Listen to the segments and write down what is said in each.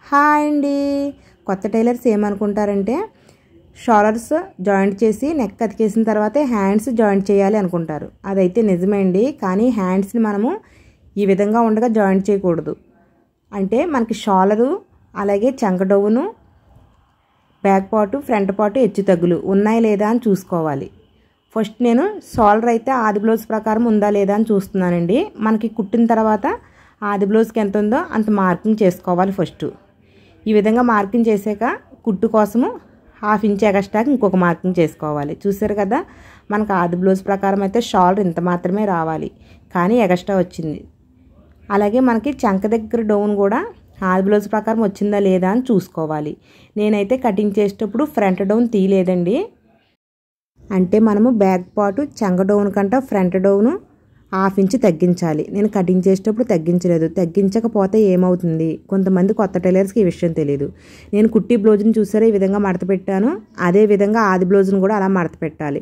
Hi అండి. కొత్త tailors ఏమనుకుంటారంటే షోల్డర్స్ జాయింట్ చేసి నెక్ అతికేసిన తర్వాతే హ్యాండ్స్ జాయింట్ చేయాలి అనుకుంటారు. అదైతే నిజమే అండి. కానీ హ్యాండ్స్ని మనము ఈ విధంగా ఉండగా జాయింట్ చేయకూడదు. అంటే మనకి షోల్డరు అలాగే చంకడౌను బ్యాక్ పార్టు ఫ్రంట్ పార్టు హెచ్చు తగ్గులు ఉన్నాయి లేదా అని చూసుకోవాలి. ఫస్ట్ నేను షోల్డర్ అయితే ఆది బ్లౌజ్ ప్రకారం ఉందా లేదా అని చూస్తున్నానండి. మనకి కుట్టిన తర్వాత ఆది బ్లౌజ్కి ఎంత ఉందో అంత మార్కింగ్ చేసుకోవాలి. ఫస్ట్ ఈ విధంగా మార్కింగ్ చేసాక కుట్టు కోసము 1/2 ఇంచ్ ఎగస్ట్రాకి ఇంకొక మార్కింగ్ చేసుకోవాలి. చూసారు కదా, మనకు ఆది బ్లౌజ్ ప్రకారం అయితే షోల్డర్ ఇంత మాత్రమే రావాలి, కానీ ఎగస్ట్రా వచ్చింది. అలాగే మనకి చంక దగ్గర డౌన్ కూడా ఆది బ్లౌజ్ ప్రకారం వచ్చిందా లేదా అని చూసుకోవాలి. నేనైతే కటింగ్ చేసేటప్పుడు ఫ్రంట్ డౌన్ తీయలేదండి. అంటే మనము బ్యాక్ పార్టు చంక డౌన్ కంటే ఫ్రంట్ డౌను 1/2 ఇంచ్ తగ్గించాలి. నేను కటింగ్ చేసేటప్పుడు తగ్గించలేదు. తగ్గించకపోతే ఏమవుతుంది, కొంతమంది కొత్త టైలర్స్కి ఈ విషయం తెలియదు. నేను కుట్టి బ్లౌజ్ని చూసారా ఈ విధంగా మడత పెట్టాను, అదే విధంగా ఆది బ్లౌజ్ని కూడా అలా మడత పెట్టాలి.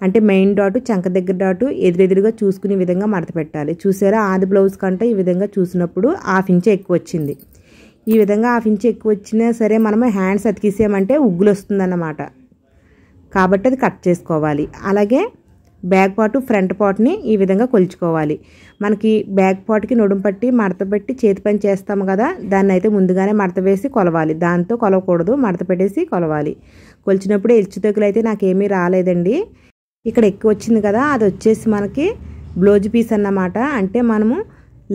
అంటే మెయిన్ డాటు చంక దగ్గర డాటు ఎదురెదురుగా చూసుకునే విధంగా మడత పెట్టాలి. చూసారా, ఆది బ్లౌజ్ కంటే ఈ విధంగా చూసినప్పుడు 1/2 ఇంచ్ ఎక్కువ వచ్చింది. ఈ విధంగా 1/2 ఇంచ్ ఎక్కువ వచ్చినా సరే మనము హ్యాండ్స్ అతికిసామంటే ఉగ్గులు వస్తుందన్నమాట. కాబట్టి అది కట్ చేసుకోవాలి. అలాగే బ్యాక్ పార్టు ఫ్రంట్ పార్ట్ని ఈ విధంగా కొలుచుకోవాలి. మనకి బ్యాక్ పార్ట్కి నడుము పట్టి మడత పెట్టి చేతి పని చేస్తాము కదా, దాన్ని అయితే ముందుగానే మడత వేసి కొలవాలి. దాంతో కొలవకూడదు, మడత పెట్టేసి కొలవాలి. కొలిచినప్పుడు హెచ్చు తగ్గులు అయితే నాకేమీ రాలేదండి. ఇక్కడ ఎక్కువ వచ్చింది కదా, అది వచ్చేసి మనకి బ్లౌజ్ పీస్ అన్నమాట. అంటే మనము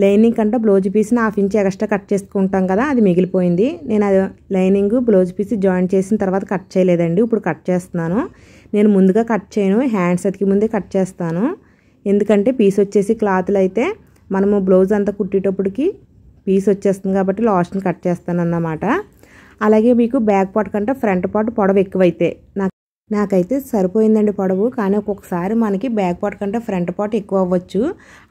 లైనింగ్ కంటే బ్లౌజ్ పీస్ని 1/2 ఇంచ్ ఎక్స్ట్రా కట్ చేసుకుంటాం కదా, అది మిగిలిపోయింది. నేను అది లైనింగ్ బ్లౌజ్ పీస్ జాయిన్ చేసిన తర్వాత కట్ చేయలేదండి, ఇప్పుడు కట్ చేస్తున్నాను. నేను ముందుగా కట్ చేయను, హ్యాండ్స్ అతికి ముందే కట్ చేస్తాను. ఎందుకంటే పీస్ వచ్చేసి క్లాత్లు అయితే మనము బ్లౌజ్ అంతా కుట్టేటప్పటికి పీస్ వచ్చేస్తుంది కాబట్టి లాస్ట్ని కట్ చేస్తాను అన్నమాట. అలాగే మీకు బ్యాక్ పార్ట్ కంటే ఫ్రంట్ పార్ట్ పొడవు ఎక్కువైతే నాకైతే సరిపోయిందండి పొడవు. కానీ ఒక్కొక్కసారి మనకి బ్యాక్ పార్ట్ కంటే ఫ్రంట్ పార్ట్ ఎక్కువ అవ్వచ్చు.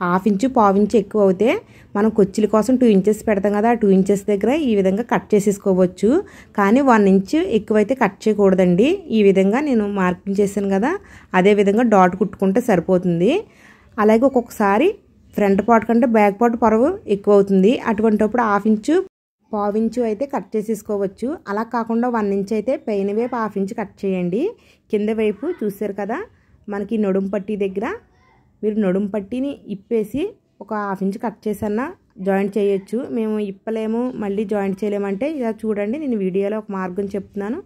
1/2 ఇంచు 1/4 ఇంచు ఎక్కువ అవుతే మనం కొచ్చిల కోసం 2 ఇంచెస్ పెడతాం కదా, 2 ఇంచెస్ దగ్గర ఈ విధంగా కట్ చేసేసుకోవచ్చు. కానీ 1 ఇంచు ఎక్కువైతే కట్ చేయకూడదండి. ఈ విధంగా నేను మార్కింగ్ చేశాను కదా, అదే విధంగా డాట్ కుట్టుకుంటే సరిపోతుంది. అలాగే ఒక్కొక్కసారి ఫ్రంట్ పార్ట్ కంటే బ్యాక్ పార్ట్ పొడవు ఎక్కువ అవుతుంది. అటువంటిప్పుడు 1/2 ఇంచు 1/4 ఇంచు అయితే కట్ చేసేసుకోవచ్చు. అలా కాకుండా 1 ఇంచ్ అయితే పైన వైపు 1/2 ఇంచ్ కట్ చేయండి. కింద వైపు చూసారు కదా, మనకి నడుము పట్టీ దగ్గర మీరు నడుము పట్టీని ఇప్పేసి ఒక 1/2 ఇంచ్ కట్ చేసన్నా జాయింట్ చేయొచ్చు. మేము ఇప్పలేము మళ్ళీ జాయింట్ చేయలేమంటే ఇలా చూడండి, నేను వీడియోలో ఒక మార్గం చెప్తున్నాను.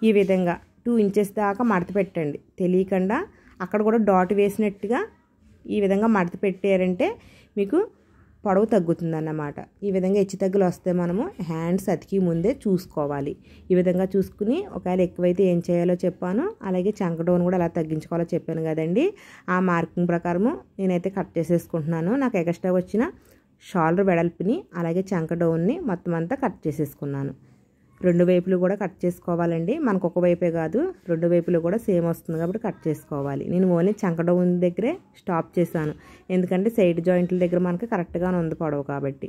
ఈ విధంగా 2 ఇంచెస్ దాకా మడత పెట్టండి. తెలియకుండా అక్కడ కూడా డాట్ వేసినట్టుగా ఈ విధంగా మడత పెట్టారంటే మీకు పొడవు తగ్గుతుందన్నమాట. ఈ విధంగా హెచ్చు తగ్గులు వస్తే మనము హ్యాండ్స్ అతికి ముందే చూసుకోవాలి. ఈ విధంగా చూసుకుని ఒకవేళ ఎక్కువైతే ఏం చేయాలో చెప్పాను. అలాగే చంక డౌన్ కూడా ఎలా తగ్గించుకోవాలో చెప్పాను కదండి. ఆ మార్కింగ్ ప్రకారము నేనైతే కట్ చేసేసుకుంటున్నాను. నాకు ఎక్స్ట్రా వచ్చిన షోల్డర్ వెడల్పుని అలాగే చంక డౌన్ని మొత్తం అంతా కట్ చేసేసుకున్నాను. 2 వైపులు కూడా కట్ చేసుకోవాలండి. మనకు ఒక వైపే కాదు, 2 వైపులు కూడా సేమ్ వస్తుంది కాబట్టి కట్ చేసుకోవాలి. నేను ఓన్లీ చంక డౌన్ దగ్గరే స్టాప్ చేశాను, ఎందుకంటే సైడ్ జాయింట్ల దగ్గర మనకి కరెక్ట్గానే ఉంది పొడవు కాబట్టి.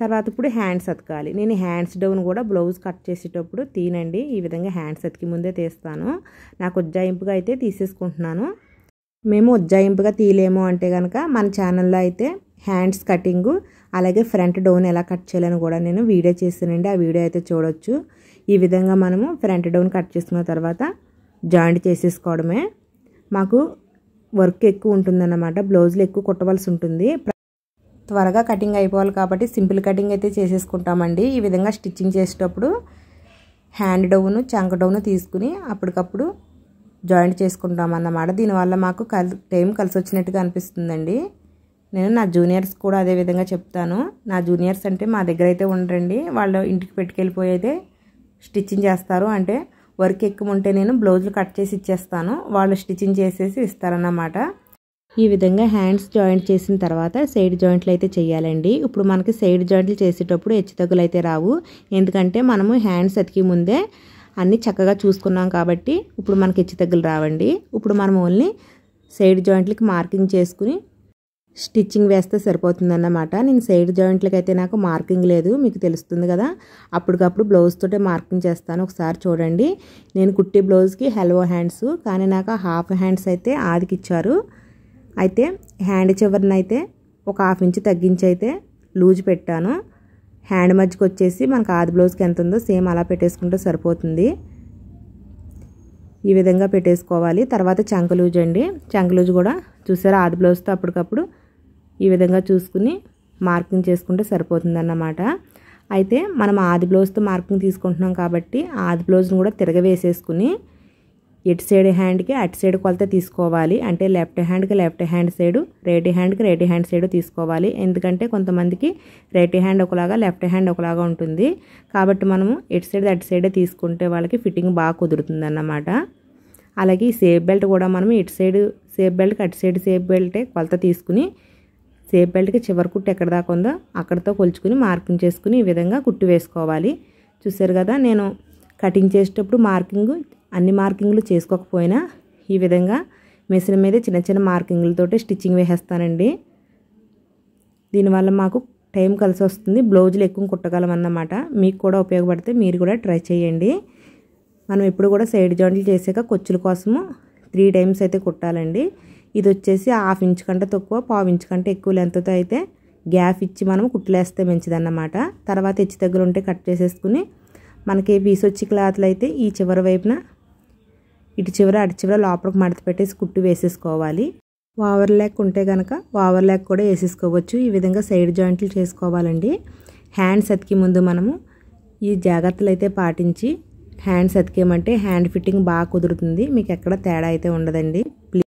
తర్వాత ఇప్పుడు హ్యాండ్స్ అతకాలి. నేను హ్యాండ్స్ డౌన్ కూడా బ్లౌజ్ కట్ చేసేటప్పుడు తీనండి. ఈ విధంగా హ్యాండ్స్ అతికి ముందే తీస్తాను. నాకు ఉజ్జాయింపుగా అయితే తీసేసుకుంటున్నాను. మేము ఉజ్జాయింపుగా తీయలేము అంటే కనుక మన ఛానల్లో అయితే హ్యాండ్స్ కటింగు అలాగే ఫ్రంట్ డౌన్ ఎలా కట్ చేయాలని కూడా నేను వీడియో చేస్తానండి. ఆ వీడియో అయితే చూడొచ్చు. ఈ విధంగా మనము ఫ్రంట్ డౌన్ కట్ చేసుకున్న తర్వాత జాయింట్ చేసేసుకోవడమే. మాకు వర్క్ ఎక్కువ ఉంటుందన్నమాట, బ్లౌజులు ఎక్కువ కుట్టవలసి ఉంటుంది. త్వరగా కటింగ్ అయిపోవాలి కాబట్టి సింపుల్ కటింగ్ అయితే చేసేసుకుంటామండి. ఈ విధంగా స్టిచ్చింగ్ చేసేటప్పుడు హ్యాండ్ డౌను చంక డౌను తీసుకుని అప్పటికప్పుడు జాయింట్ చేసుకుంటాం అన్నమాట. దీనివల్ల మాకు టైం కలిసి వచ్చినట్టుగా అనిపిస్తుందండి. నేను నా జూనియర్స్ కూడా అదే విధంగా చెప్తాను. నా జూనియర్స్ అంటే మా దగ్గర అయితే ఉండరండి, వాళ్ళు ఇంటికి పెట్టుకెళ్ళిపోయి అయితే స్టిచ్చింగ్ చేస్తారు. అంటే వర్క్ ఎక్కువ ఉంటే నేను బ్లౌజులు కట్ చేసి ఇచ్చేస్తాను, వాళ్ళు స్టిచ్చింగ్ చేసేసి ఇస్తారన్నమాట. ఈ విధంగా హ్యాండ్స్ జాయింట్ చేసిన తర్వాత సైడ్ జాయింట్లు అయితే చేయాలండి. ఇప్పుడు మనకి సైడ్ జాయింట్లు చేసేటప్పుడు హెచ్చు తగ్గులు అయితే రావు, ఎందుకంటే మనము హ్యాండ్స్ అతికి ముందే అన్నీ చక్కగా చూసుకున్నాం కాబట్టి ఇప్పుడు మనకి హెచ్చు తగ్గులు రావండి. ఇప్పుడు మనం ఓన్లీ సైడ్ జాయింట్లకి మార్కింగ్ చేసుకుని స్టిచ్చింగ్ వేస్తే సరిపోతుందన్నమాట. నేను సైడ్ జాయింట్లకి అయితే నాకు మార్కింగ్ లేదు, మీకు తెలుస్తుంది కదా, అప్పటికప్పుడు బ్లౌజ్ తోటే మార్కింగ్ చేస్తాను. ఒకసారి చూడండి, నేను కుట్టి బ్లౌజ్కి హెల్వో హ్యాండ్స్, కానీ నాకు 1/2 హ్యాండ్స్ అయితే ఆదికి ఇచ్చారు. అయితే హ్యాండ్ చివరిని అయితే ఒక 1/2 ఇంచ్ తగ్గించి అయితే లూజ్ పెట్టాను. హ్యాండ్ మధ్యకి వచ్చేసి మనకు ఆది బ్లౌజ్కి ఎంత ఉందో సేమ్ అలా పెట్టేసుకుంటే సరిపోతుంది. ఈ విధంగా పెట్టేసుకోవాలి. తర్వాత చంక లూజ్ అండి. చంక లూజ్ కూడా చూసారా ఆది బ్లౌజ్తో అప్పటికప్పుడు ఈ విధంగా చూసుకుని మార్కింగ్ చేసుకుంటే సరిపోతుంది అన్నమాట. అయితే మనం ఆది బ్లౌజ్తో మార్కింగ్ తీసుకుంటున్నాం కాబట్టి ఆది బ్లౌజ్ని కూడా తిరగవేసేసుకుని ఇటు సైడ్ హ్యాండ్కి అటు సైడ్ కొలత తీసుకోవాలి. అంటే లెఫ్ట్ హ్యాండ్కి లెఫ్ట్ హ్యాండ్ సైడు, రైట్ హ్యాండ్కి రైట్ హ్యాండ్ సైడు తీసుకోవాలి. ఎందుకంటే కొంతమందికి రైట్ హ్యాండ్ ఒకలాగా లెఫ్ట్ హ్యాండ్ ఒకలాగా ఉంటుంది. కాబట్టి మనము ఇటు సైడ్ అటు సైడే తీసుకుంటే వాళ్ళకి ఫిట్టింగ్ బాగా కుదురుతుంది అన్నమాట. అలాగే ఈ సేఫ్ బెల్ట్ కూడా మనం ఇటు సైడ్ సేఫ్ బెల్ట్కి అటు సైడ్ సేఫ్ బెల్టే కొలత తీసుకుని సేఫ్ బెల్ట్కి చివరి కుట్టు ఎక్కడ దాకా ఉందో అక్కడితో కొలుచుకుని మార్కింగ్ చేసుకుని ఈ విధంగా కుట్టు వేసుకోవాలి. చూసారు కదా, నేను కటింగ్ చేసేటప్పుడు అన్ని మార్కింగ్లు చేసుకోకపోయినా ఈ విధంగా మెషిన్ మీద చిన్న చిన్న మార్కింగ్లతోటి స్టిచ్చింగ్ వేసేస్తానండి. దీనివల్ల మాకు టైం కలిసి వస్తుంది, బ్లౌజులు ఎక్కువ కుట్టగలం అన్నమాట. మీకు కూడా ఉపయోగపడితే మీరు కూడా ట్రై చేయండి. మనం ఎప్పుడు కూడా సైడ్ జాయింట్లు చేసాక కొచ్చుల కోసము 3 టైమ్స్ అయితే కుట్టాలండి. ఇది వచ్చేసి 1/2 ఇంచ్ కంటే తక్కువ, 1/4 ఇంచ్ కంటే ఎక్కువ లెంత్తో అయితే గ్యాప్ ఇచ్చి మనం కుట్లేస్తే మంచిదన్నమాట. తర్వాత హెచ్చు దగ్గర ఉంటే కట్ చేసేసుకుని మనకి పీస్ వచ్చి క్లాత్లు అయితే ఈ చివరి వైపున ఇటు చివర అటు చివర లోపలికి మడత పెట్టేసి కుట్టు వేసేసుకోవాలి. ఓవర్ ల్యాక్ ఉంటే కనుక ఓవర్ ల్యాక్ కూడా వేసేసుకోవచ్చు. ఈ విధంగా సైడ్ జాయింట్లు చేసుకోవాలండి. హ్యాండ్స్ అతికి ముందు మనము ఈ జాగ్రత్తలు అయితే పాటించి హ్యాండ్స్ అతికేమంటే హ్యాండ్ ఫిట్టింగ్ బాగా కుదురుతుంది. మీకు ఎక్కడ తేడా అయితే ఉండదండి.